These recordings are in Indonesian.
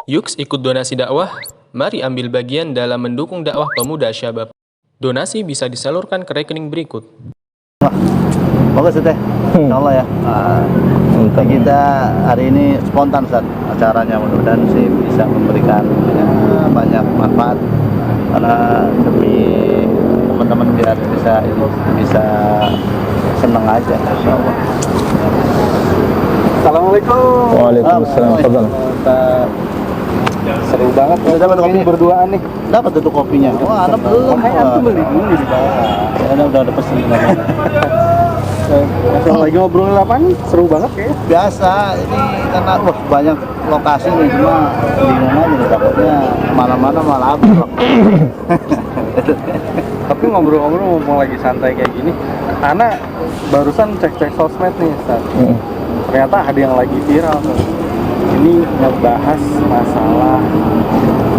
Yuk ikut donasi dakwah, mari ambil bagian dalam mendukung dakwah pemuda Syabab. Donasi bisa disalurkan ke rekening berikut. Bagus Teh, insya Allah ya. Kita hari ini spontan Ustaz acaranya, mudah-mudahan sih bisa memberikan banyak manfaat karena demi teman-teman biar bisa seneng aja, insya Allah. Assalamualaikum. Waalaikumsalam. Fadhal. Seru banget Udah dapat kami kopinya? berduaan nih. Dapat tuh kopinya. Wah, anak belum. Makanya aku beli dulu di bawah. Saya udah ada pesen. Lagi ngobrolin apa nih? Seru banget kayaknya. Biasa ini karena banyak lokasi nih, cuma bingung aja nih, takutnya mana-mana malah habis waktu. Tapi ngobrol-ngobrol mumpung lagi santai kayak gini, Ana barusan cek-cek sosmed nih, Ustaz. Ternyata ada yang lagi viral tuh. Ini ngebahas masalah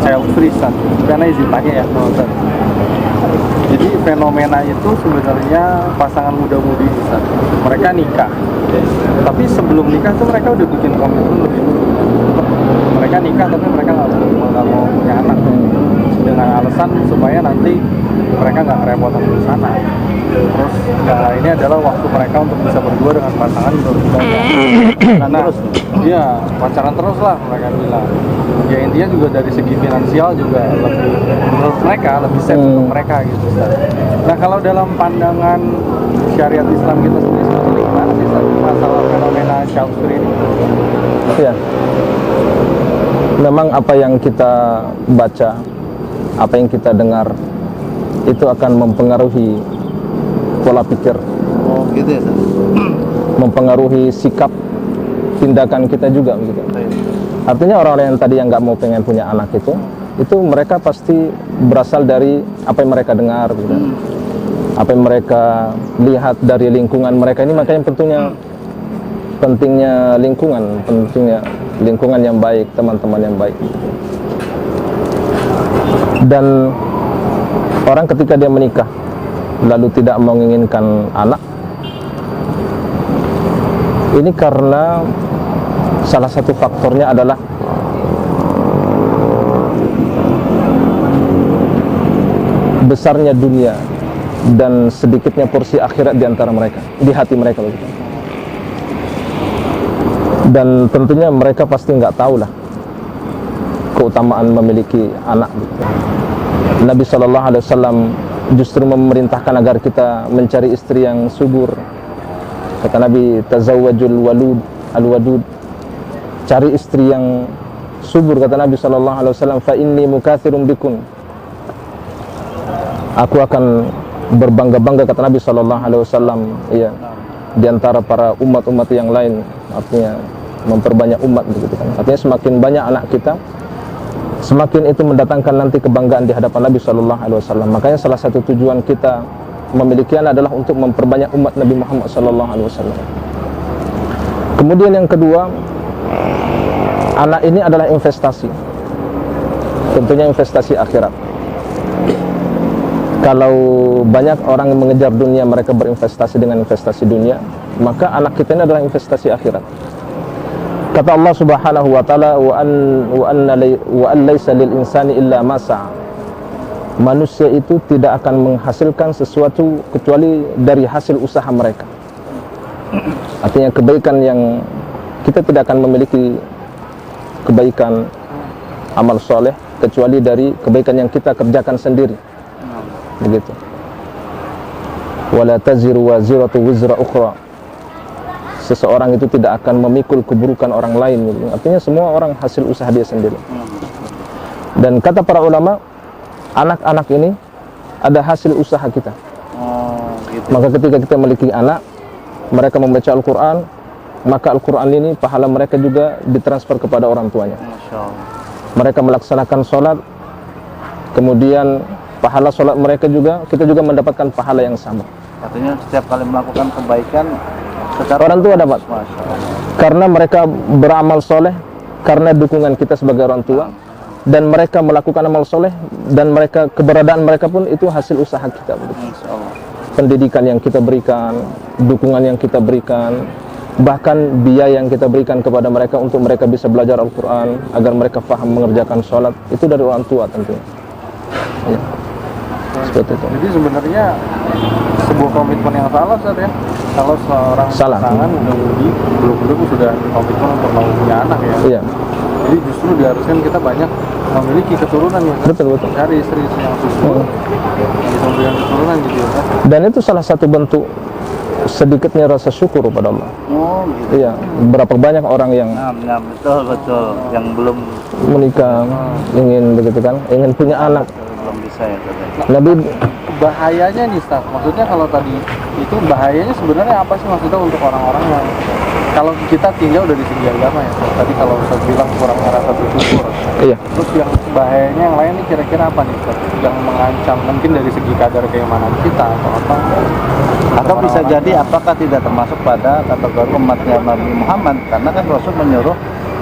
child free, Ustaz. Karena izin tanya ya, Ustaz. Jadi fenomena itu sebenarnya pasangan muda-mudi, Ustaz. Mereka nikah. Tapi sebelum nikah tuh mereka udah bikin komitmen lebih dulu. Mereka nikah tapi mereka nggak mau punya anak dengan alasan supaya nanti mereka nggak kerepotan di sana. Terus yang lainnya adalah waktu mereka untuk bisa berdua dengan pasangan juga lebih banyak. Karena iya pacaran terus lah mereka bilang. Ya intinya juga dari segi finansial juga lebih, menurut mereka lebih safe untuk mereka gitu. Ustaz. Nah kalau dalam pandangan syariat Islam kita sendiri sebetulnya gimana sih Ustaz, masalah fenomena child free ini? Ya. Memang apa yang kita baca, apa yang kita dengar itu akan mempengaruhi pola pikir, Oh gitu ya Ustaz. mempengaruhi sikap tindakan kita juga begitu. Artinya orang-orang yang tadi yang nggak mau pengen punya anak itu mereka pasti berasal dari apa yang mereka dengar gitu. Apa yang mereka lihat dari lingkungan mereka ini, makanya pentingnya lingkungan yang baik, teman-teman yang baik. Dan orang ketika dia menikah lalu tidak menginginkan anak, ini karena salah satu faktornya adalah besarnya dunia dan sedikitnya porsi akhirat di antara mereka, di hati mereka begitu. Dan tentunya mereka pasti nggak tahu lah keutamaan memiliki anak gitu. Nabi SAW justru memerintahkan agar kita mencari istri yang subur. Kata Nabi, tazawwajul al-wadud, cari istri yang subur. Kata Nabi SAW, fa inni mukathirun bikun, aku akan berbangga-bangga, kata Nabi SAW, ya, di antara para umat-umat yang lain. Artinya memperbanyak umat begitu kan. Artinya semakin banyak anak kita, semakin itu mendatangkan nanti kebanggaan di hadapan Nabi SAW. Makanya salah satu tujuan kita memiliki anak adalah untuk memperbanyak umat Nabi Muhammad SAW. Kemudian yang kedua, anak ini adalah investasi, tentunya investasi akhirat. Kalau banyak orang yang mengejar dunia, mereka berinvestasi dengan investasi dunia, maka anak kita ini adalah investasi akhirat. Kata Allah Subhanahu wa taala, wa an laisa lil insani illa ma sa'a. Manusia itu tidak akan menghasilkan sesuatu kecuali dari hasil usaha mereka. Artinya kebaikan yang kita tidak akan memiliki kebaikan amal soleh kecuali dari kebaikan yang kita kerjakan sendiri. Begitu. Wala taziru waziratu wizra ukhra. Seseorang itu tidak akan memikul keburukan orang lain gitu. Artinya semua orang hasil usaha dia sendiri. Dan kata para ulama, anak-anak ini ada hasil usaha kita. Gitu. Maka ketika kita memiliki anak, mereka membaca Al-Quran, maka Al-Quran ini pahala mereka juga ditransfer kepada orang tuanya. Masya Allah. Mereka melaksanakan sholat, kemudian pahala sholat mereka juga, kita juga mendapatkan pahala yang sama. Artinya setiap kali melakukan kebaikan secara Orang tua dapat. Masya Allah. Karena mereka beramal soleh, karena dukungan kita sebagai orang tua, dan mereka melakukan amal soleh, dan mereka keberadaan mereka pun itu hasil usaha kita. Masya Allah. Pendidikan yang kita berikan, dukungan yang kita berikan, bahkan biaya yang kita berikan kepada mereka untuk mereka bisa belajar Al-Quran agar mereka paham mengerjakan sholat, itu dari orang tua tentunya. Ya. Seperti itu. Jadi sebenarnya sebuah komitmen yang salah, Ustaz, ya. Kalau seorang pasangan mengemudi belum sudah komitmen untuk mau punya anak ya. Iya. Jadi justru diharuskan kita banyak memiliki keturunan ya. Betul. Cari istri yang subur, yang bisa memberikan keturunan gitu ya. Dan itu salah satu bentuk sedikitnya rasa syukur kepada Allah. Oh, gitu. Iya. Berapa banyak orang yang Nah, betul. Yang belum menikah ingin begitu kan, ingin punya anak. belum bisa ya, Ustaz. Nabi Bahayanya nih, Ustaz. Maksudnya kalau tadi itu bahayanya sebenarnya apa sih maksudnya untuk orang-orang yang kalau kita tinggal dari segi agama ya, Ustaz. Tadi kalau Ustaz bilang kurang rasa bersyukur. iya. Terus yang bahayanya yang lain nih kira-kira apa nih, Ustaz? Yang mengancam mungkin dari segi kadar keimanan kita atau apa? Atau bisa jadi apakah tidak termasuk pada kategori umatnya Nabi Muhammad, karena kan Rasul menyuruh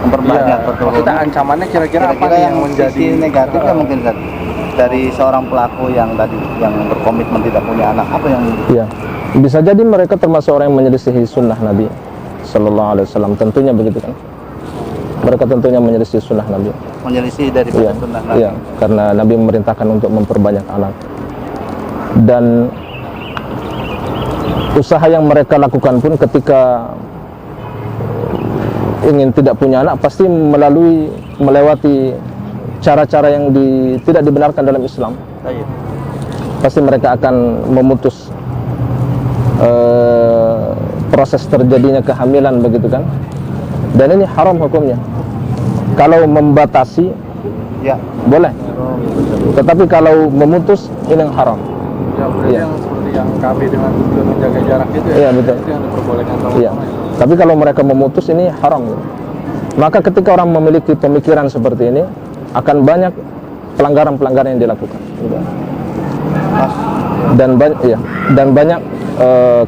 memperbanyak Iya, keturunan. maksudnya ancamannya kira-kira apa nih yang menjadi sisi negatifnya mungkin Ustaz, dari seorang pelaku yang tadi yang berkomitmen tidak punya anak, apa yang Iya. Bisa jadi mereka termasuk orang yang menyelisihi sunnah Nabi Sallallahu Alaihi Wasallam. Tentunya begitu kan. Mereka tentunya menyelisihi sunnah Nabi. menyelisih dari Iya. sunnah Nabi? Iya. Karena Nabi memerintahkan untuk memperbanyak anak. Dan usaha yang mereka lakukan pun ketika ingin tidak punya anak pasti melewati cara-cara yang tidak dibenarkan dalam Islam. Baik. Pasti mereka akan memutus proses terjadinya kehamilan begitu kan, dan ini haram hukumnya. Kalau membatasi Ya. boleh, tetapi kalau memutus ini yang haram. Ya, berarti Iya. yang seperti yang KB dengan tujuan menjaga jarak gitu ya. Iya, betul. Itu yang diperbolehkan sama Iya. ulama ya. Tapi kalau mereka memutus ini haram gitu. Maka ketika orang memiliki pemikiran seperti ini akan banyak pelanggaran-pelanggaran yang dilakukan gitu. Dan banyak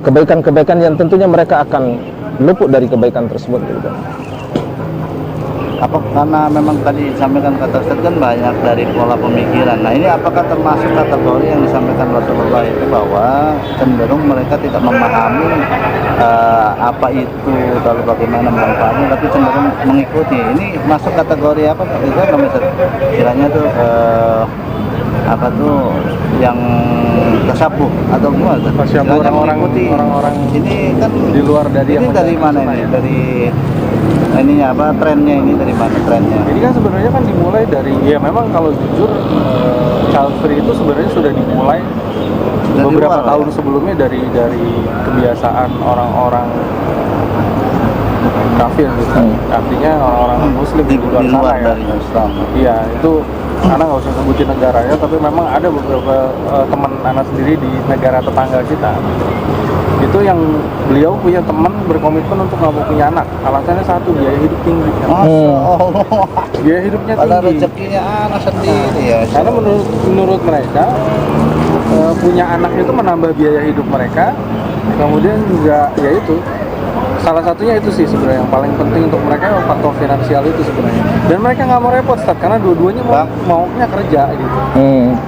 kebaikan-kebaikan yang tentunya mereka akan luput dari kebaikan tersebut gitu. Apa karena memang tadi disampaikan kata Ustaz kan banyak dari pola pemikiran. Nah, ini apakah termasuk kategori yang disampaikan Rasulullah itu bahwa cenderung mereka tidak memahami apa itu lalu bagaimana manfaatnya, tapi cenderung mengikuti. Ini masuk kategori apa? Itu namanya kiranya tuh apa tuh yang tasabuh atau gimana? Tasabuh, orang-orang ini kan di luar dari ini yang dari mana sunnah ini? ya? Dari ininya apa trennya ini dari mana trennya? Ini kan sebenarnya kan dimulai dari, ya memang kalau jujur child free itu sebenarnya sudah dimulai Dari beberapa luar, tahun ya? sebelumnya dari kebiasaan orang-orang kafir gitu. Artinya orang-orang muslim di luar sana ya. dari Islam. Iya, itu karena nggak usah sebutin negaranya, tapi memang ada beberapa teman anak sendiri di negara tetangga kita. Itu yang beliau punya teman berkomitmen untuk nggak mau punya anak. Alasannya satu, biaya hidup tinggi. Masya Allah. Biaya hidupnya Pada tinggi. rezekinya anak sendiri ya. Karena menurut mereka punya anak itu menambah biaya hidup mereka. Kemudian juga ya itu salah satunya itu sih sebenarnya yang paling penting untuk mereka faktor finansial itu sebenarnya. Dan mereka nggak mau repot, Ustaz, karena dua-duanya maunya kerja gitu.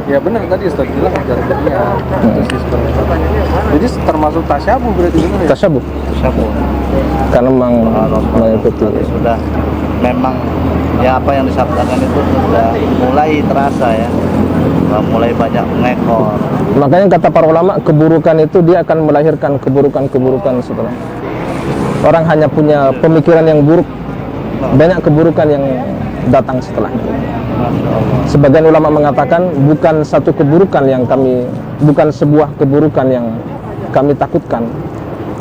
Ya benar tadi Ustaz bilang kerja rezekinya. Itu sih sebenarnya. Jadi termasuk tasyabuh berarti benar ya? Tasabuh. Tasabuh. Karena memang mengikuti. Sudah memang ya apa yang disabdakan itu sudah mulai terasa ya. Mulai banyak mengekor. Makanya kata para ulama, keburukan itu dia akan melahirkan keburukan-keburukan setelah. Orang hanya punya pemikiran yang buruk, banyak keburukan yang datang setelahnya. Masya Allah. Sebagian ulama mengatakan bukan sebuah keburukan yang kami takutkan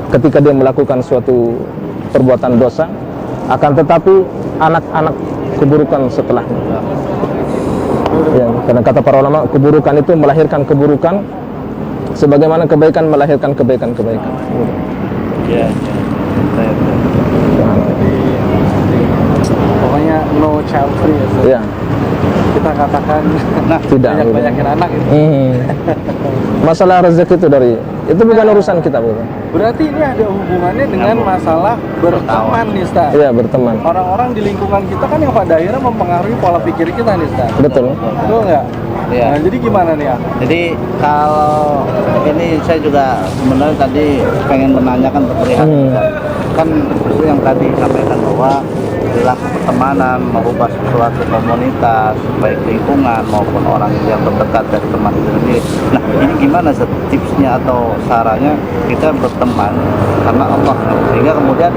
ketika dia melakukan suatu perbuatan dosa, akan tetapi anak-anak keburukan setelahnya. Ya, karena kata para ulama, keburukan itu melahirkan keburukan sebagaimana kebaikan melahirkan kebaikan-kebaikan. Ya. Pokoknya no child free ya, Ustaz. Ya, Kita katakan tidak. banyak-banyakin anak gitu. Masalah rezeki itu bukan urusan kita, bukan. Berarti ini ada hubungannya dengan masalah berteman nih, Ustaz. Iya, berteman. Orang-orang di lingkungan kita kan yang pada akhirnya mempengaruhi pola pikir kita nih, Ustaz. Betul. Betul nggak? Iya. Nah, jadi gimana nih ya? Jadi kalau ini saya juga sebenarnya tadi pengen menanyakan perihal kan itu yang tadi disampaikan bahwa perilaku pertemanan merubah suatu komunitas, baik lingkungan maupun orang yang terdekat dari teman itu sendiri. Nah, ini gimana tipsnya atau sarannya kita berteman karena Allah, sehingga kemudian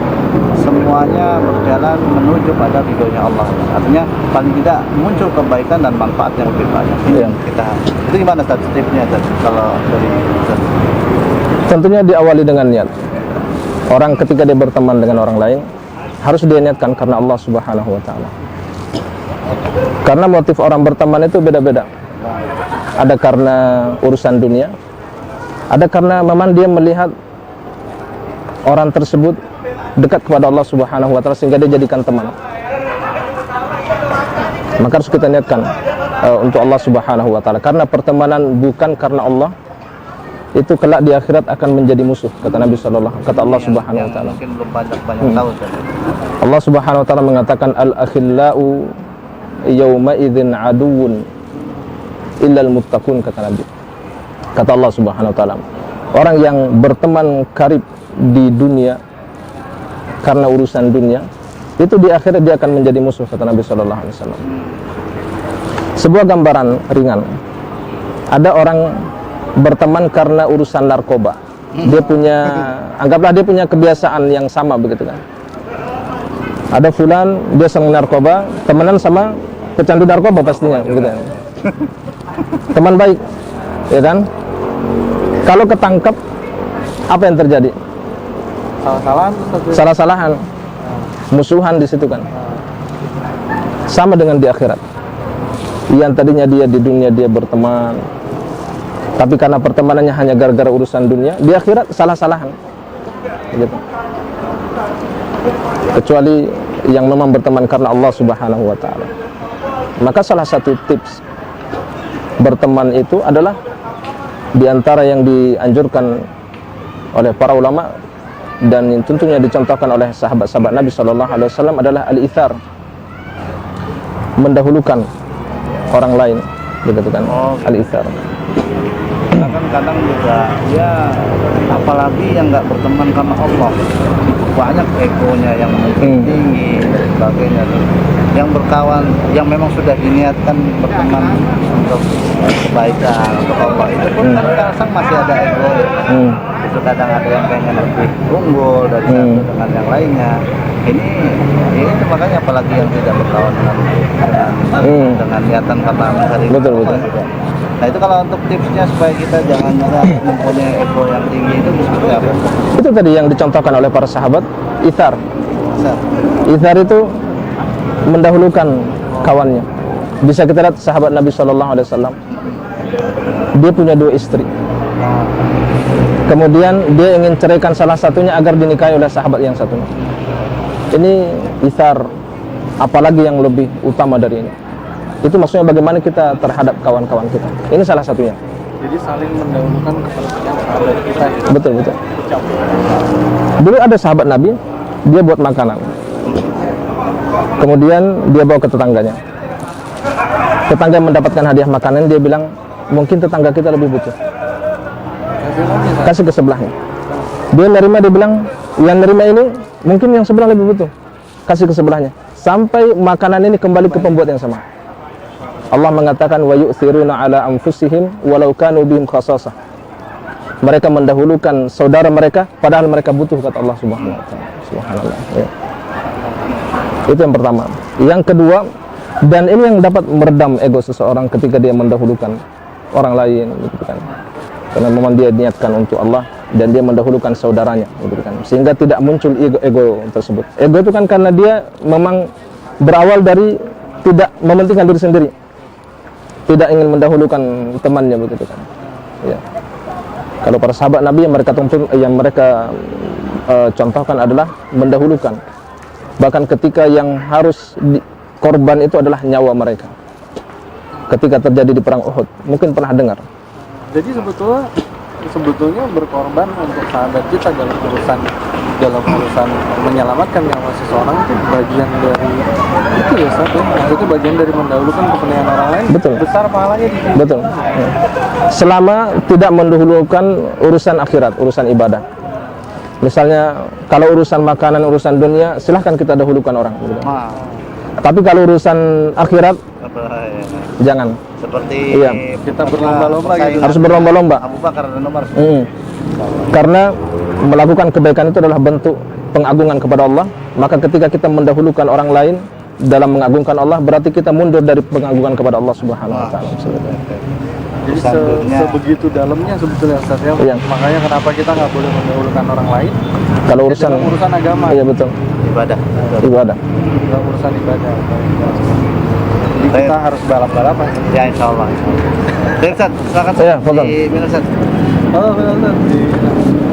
semuanya berjalan menuju pada ridhonya Allah. Artinya paling tidak muncul kebaikan dan manfaat yang lebih banyak. Ini yang kita, itu gimana tipsnya kalau dari Ustaz? Tentunya diawali dengan niat. Orang ketika dia berteman dengan orang lain harus dia niatkan karena Allah Subhanahu wa taala. Karena motif orang berteman itu beda-beda. Ada karena urusan dunia, ada karena memang dia melihat orang tersebut dekat kepada Allah Subhanahu wa taala sehingga dia jadikan teman. Maka harus kita niatkan untuk Allah Subhanahu wa taala, karena pertemanan bukan karena Allah itu kelak di akhirat akan menjadi musuh, kata Nabi sallallahu alaihi wasallam, kata Allah Subhanahu wa taala. Mungkin belum banyak tahu. Allah Subhanahu wa taala mengatakan al-akhillau yauma idzin aduwwun illal muttaqun, kata Nabi. Kata Allah Subhanahu wa taala, orang yang berteman karib di dunia karena urusan dunia, itu di akhirat dia akan menjadi musuh, kata Nabi sallallahu alaihi wasallam. Sebuah gambaran ringan. Ada orang berteman karena urusan narkoba. Dia punya, anggaplah dia punya kebiasaan yang sama begitu kan. Ada fulan, dia senang narkoba, temenan sama pecandu narkoba pastinya begitu kan. Teman baik, ya kan? Kalau ketangkap, apa yang terjadi? Salah-salahan, musuhan di situ kan. Sama dengan di akhirat. Yang tadinya dia di dunia dia berteman, tapi karena pertemanannya hanya gara-gara urusan dunia, di akhirat salah-salahan. Gitu. Kecuali yang memang berteman karena Allah Subhanahu wa taala. Maka salah satu tips berteman itu adalah di antara yang dianjurkan oleh para ulama dan yang tentunya dicontohkan oleh sahabat-sahabat Nabi sallallahu alaihi wasallam adalah al-itsar. Mendahulukan orang lain, begitu kan? Al-itsar. Kan kadang juga ya, apalagi yang nggak berteman karena Allah, banyak egonya yang mungkin tinggi dan sebagainya. Yang berkawan, yang memang sudah diniatkan berteman untuk kebaikan untuk Allah, itu pun kadang masih ada ego. Itu kadang ada yang pengen lebih unggul dari satu dengan yang lainnya. Ini itu makanya apalagi yang tidak berkawan dengan niatan karena mencari betul. Nah itu kalau untuk tipsnya supaya kita jangan mempunyai ego yang tinggi itu seperti apa? Itu tadi yang dicontohkan oleh para sahabat, itsar. Itsar itu mendahulukan kawannya. Bisa kita lihat sahabat Nabi sallallahu alaihi wasallam. Dia punya 2 istri. Kemudian dia ingin ceraikan salah satunya agar dinikahi oleh sahabat yang satunya. Ini itsar, apalagi yang lebih utama dari ini. Itu maksudnya bagaimana kita terhadap kawan-kawan kita. Ini salah satunya. Jadi saling mendahulukan kepentingan sahabat kita. Betul. Dulu ada sahabat Nabi, dia buat makanan. Kemudian dia bawa ke tetangganya. Tetangga mendapatkan hadiah makanan, dia bilang, mungkin tetangga kita lebih butuh. Kasih ke sebelahnya. Dia nerima, dia bilang, yang nerima ini mungkin yang sebelah lebih butuh. Kasih ke sebelahnya. Sampai makanan ini kembali ke pembuat yang sama. Allah mengatakan wa yu'thiruna ala anfusihim walau kanu bihim khasasah. Mereka mendahulukan saudara mereka padahal mereka butuh, kata Allah Subhanahu wa taala. Subhanallah. Ya. Itu yang pertama. Yang kedua, dan ini yang dapat meredam ego seseorang ketika dia mendahulukan orang lain, gitu kan. Karena memang dia niatkan untuk Allah dan dia mendahulukan saudaranya, gitu kan. Sehingga tidak muncul ego tersebut. Ego itu kan karena dia memang berawal dari tidak mementingkan diri sendiri. Tidak ingin mendahulukan temannya, begitu kan. Ya. Kalau para sahabat Nabi yang mereka contohkan adalah mendahulukan. Bahkan ketika yang harus korban itu adalah nyawa mereka. Ketika terjadi di perang Uhud, mungkin pernah dengar. Jadi sebetulnya berkorban untuk sahabat kita dalam urusan menyelamatkan nyawa seseorang itu bagian dari itu ya Ustaz ya. Nah, itu bagian dari mendahulukan kepentingan orang lain. Betul. Besar pahalanya di sini. Betul. Ya. Selama tidak mendahulukan urusan akhirat, urusan ibadah. Misalnya kalau urusan makanan, urusan dunia, silahkan kita dahulukan orang. Gitu. Nah, Tapi kalau urusan akhirat, apa ya? jangan. Seperti Iya. Kita berlomba-lomba gitu. Harus berlomba-lomba. Abu Bakar dan Umar. Karena melakukan kebaikan itu adalah bentuk pengagungan kepada Allah. Maka ketika kita mendahulukan orang lain dalam mengagungkan Allah, berarti kita mundur dari pengagungan kepada Allah Subhanahu wa taala. Jadi Selanjutnya. sebegitu dalamnya sebetulnya Ustaz ya. Iya. Makanya kenapa kita nggak boleh mendahulukan orang lain Kalau urusan dalam urusan agama. iya betul, Ibadah. ibadah. Dalam urusan ibadah. Jadi kita harus balap-balapan. Ya insya Allah. Baik, Ustaz, silakan Iya, fadhal. di minum, Ustaz. Oh, benar.